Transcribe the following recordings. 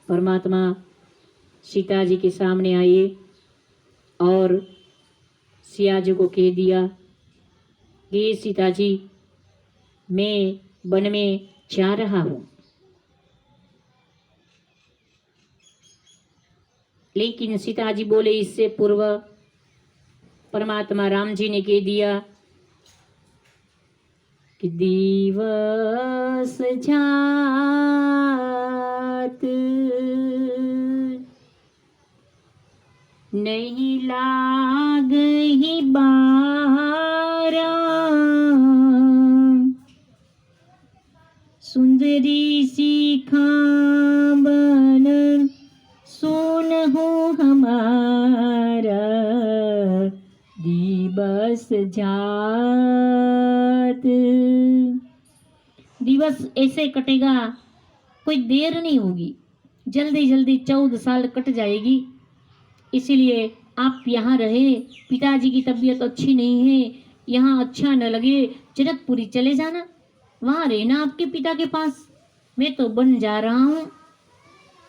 परमात्मा सीता जी के सामने आए और सिया जी को कह दिया कि सीता जी, मैं वन में जा रहा हूं, लेकिन सीता जी बोले इससे पूर्व परमात्मा राम जी ने कह दिया कि दिवस जात नहीं लाग ही बारा, सुंदरी सी खाबन सुन हो हमारा, दिवस जात। दिवस ऐसे कटेगा, कोई देर नहीं होगी, जल्दी जल्दी 14 साल कट जाएगी। इसीलिए आप यहाँ रहे। पिताजी की तबीयत अच्छी नहीं है, यहाँ अच्छा न लगे, जनकपुरी चले जाना, वहाँ रहना आपके पिता के पास। मैं तो बन जा रहा हूँ,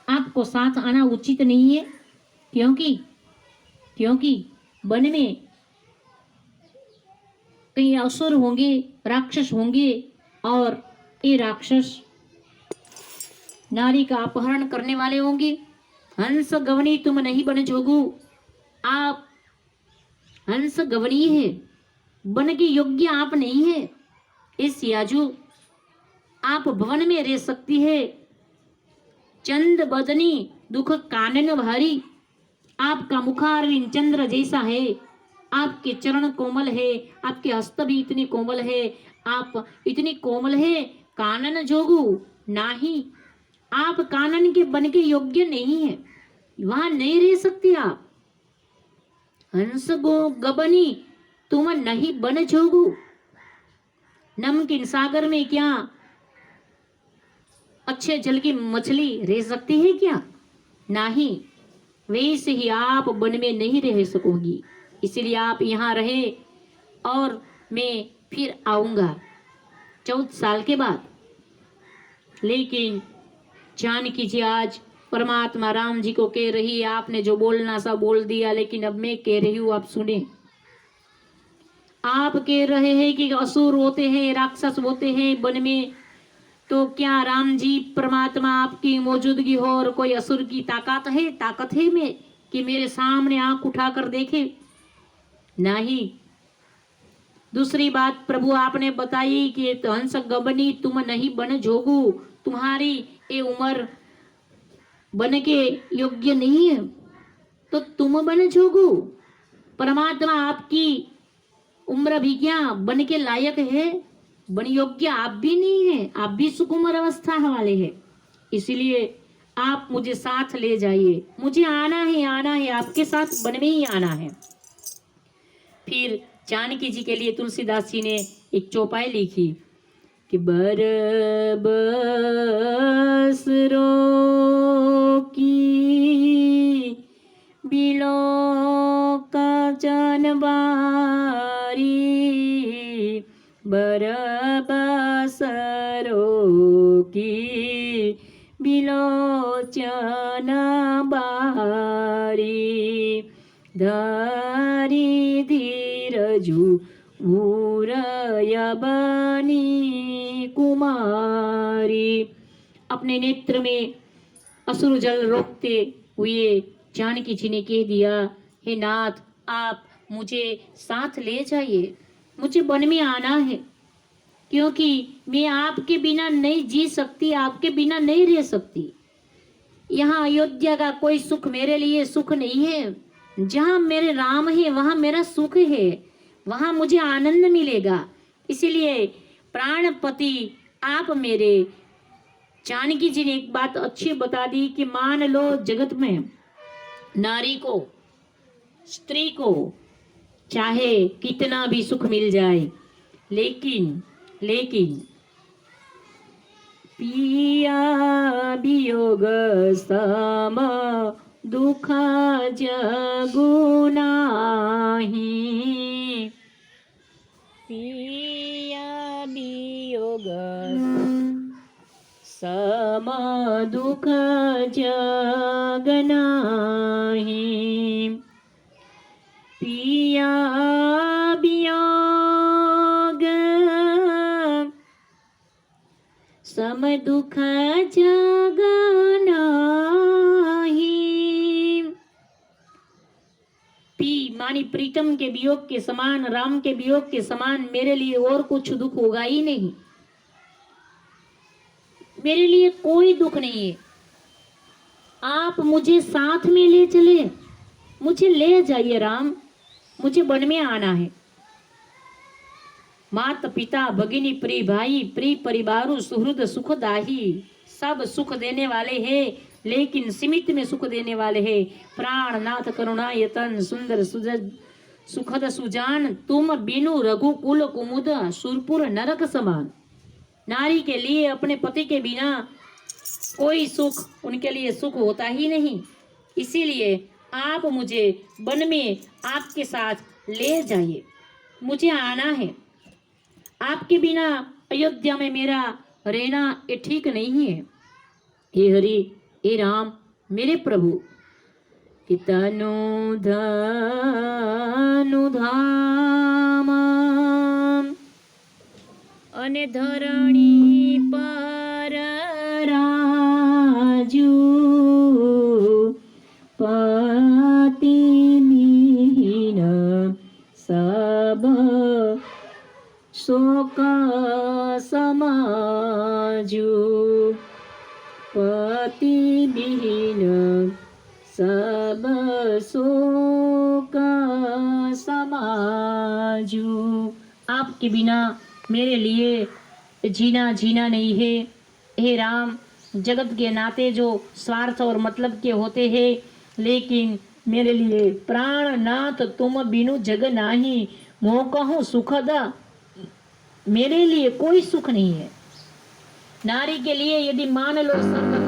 आपको साथ आना उचित नहीं है, क्योंकि वन में कई असुर होंगे, राक्षस होंगे, और ये राक्षस नारी का अपहरण करने वाले होंगे। हंस गवनी तुम नहीं बन जोगू, आप हंस गवनी है, बन के योग्य आप नहीं है। इस सियाजू, आप भवन में रह सकती है, चंद बदनी दुख कानन भारी, आपका मुखारविंद चंद्र जैसा है, आपके चरण कोमल है, आपके हस्त भी इतने कोमल है, आप इतनी कोमल है, कानन जोगू नाही, आप कानन के बन के योग्य नहीं है, वहां नहीं रह सकती आप। हंस गो गबनी तुम नहीं बन जोगू, नमकीन सागर में क्या अच्छे जल की मछली रह सकती है क्या? नहीं, वैसे ही आप वन में नहीं रह सकोगी। इसलिए आप यहाँ रहे और मैं फिर आऊंगा 14 साल के बाद। लेकिन जानकी जी आज परमात्मा राम जी को कह रही है, आपने जो बोलना सा बोल दिया, लेकिन अब मैं कह रही हूँ, आप सुने। आप कह रहे हैं कि असुर होते हैं, राक्षस होते हैं वन में, तो क्या राम जी परमात्मा आपकी मौजूदगी हो और कोई असुर की ताकत है में कि मेरे सामने आंख उठाकर देखे? नहीं। दूसरी बात प्रभु आपने बताई कि हंस गबनी तुम नहीं बन जोगू, तुम्हारी ये उम्र बन के योग्य नहीं है, तो तुम बन जोगू। परमात्मा आपकी उम्र भी क्या बन के लायक है? बन योग्य आप भी नहीं है, आप भी सुकुमार अवस्था वाले हैं। इसलिए आप मुझे साथ ले जाइए, मुझे आना है, आपके साथ वन में ही आना है। फिर जानकी जी के लिए तुलसीदास जी ने एक चौपाई लिखी कि बरबस रोकी बिलो का जनबारी, बरबस रोकी बिलोचन बारी, धारी धीरजू बनी कुमारी। अपने नेत्र में असुर जल रोकते हुए जानकी जी ने कह दिया, हे नाथ, आप मुझे साथ ले जाइए, मुझे वन में आना है, क्योंकि मैं आपके बिना नहीं जी सकती, आपके बिना नहीं रह सकती। यहाँ अयोध्या का कोई सुख मेरे लिए सुख नहीं है। जहाँ मेरे राम है वहाँ मेरा सुख है, वहाँ मुझे आनंद मिलेगा। इसीलिए प्राणपति आप मेरे। जानकी जी ने एक बात अच्छी बता दी कि मान लो जगत में नारी को, स्त्री को चाहे कितना भी सुख मिल जाए, लेकिन पिया वियोग सम दुख जगु नाही, पिया वियोग सम दुख जग नाही, पिया वियोग सम दुख जग नाही। पी मानी प्रीतम के वियोग के समान, राम के वियोग के समान मेरे लिए और कुछ दुख होगा ही नहीं। मेरे लिए कोई दुख नहीं है। आप मुझे साथ में ले चले, मुझे ले जाइए राम, मुझे वन में आना है। माता पिता भगिनी प्रिय भाई प्रिय परिवारु सुहृद सुखदाही, सब सुख देने वाले हैं लेकिन सीमित में सुख देने वाले हैं। प्राणनाथ करुणा यतन सुंदर सुजद सुखद सुजान, तुम बिनु रघुकुल कुमुद सुरपुर नरक समान। नारी के लिए अपने पति के बिना कोई सुख उनके लिए सुख होता ही नहीं। इसीलिए आप मुझे वन में आपके साथ ले जाइए, मुझे आना है। आपके बिना अयोध्या में मेरा रहना ये ठीक नहीं है। हे हरि हे राम मेरे प्रभु, कि तनु धनु धाम अने धरणी पर राजू, पति विहीन सब शोक समाजू, पति विहीन सब शोक समाजू। आपके बिना मेरे लिए जीना जीना नहीं है। हे राम, जगत के नाते जो स्वार्थ और मतलब के होते हैं, लेकिन मेरे लिए प्राणनाथ तुम बिनु जग नाही, मोह कहूँ सुखद मेरे लिए कोई सुख नहीं है। नारी के लिए यदि मान लो स्वर्ग